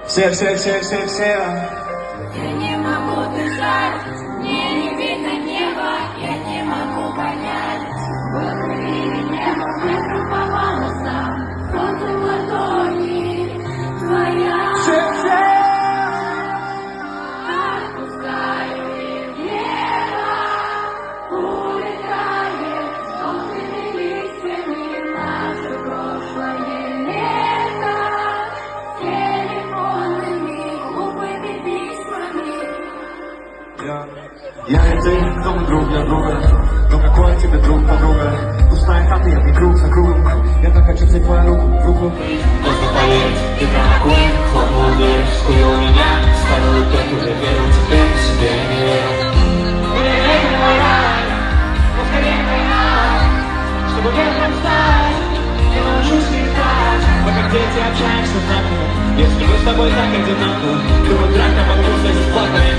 Все. Я не могу дышать, мне не видно неба, я не могу понять, было или небо, ветру по волосам, солнце в ладони, твоя. Отпускаю и небо, улетает, солнцами листьями, наше прошлое лето, телефонными глупыми письмами. Я и ты, кто мы друг для друга. Но какой тебе друг, подруга? Пустая хата, я круг за кругом. Я так хочу взять твою руку в руку. Просто поверь, ты такой, хлопнул дверь, скурил меня, ставил опять, уже верил теперь, себе не верил. Скорее давай, поскорее поймай, чтобы ветром стать, я научусь летать. Мы как дети общаемся знаками, если мы с тобой так одинаковы, то вот так я могу стать плакать.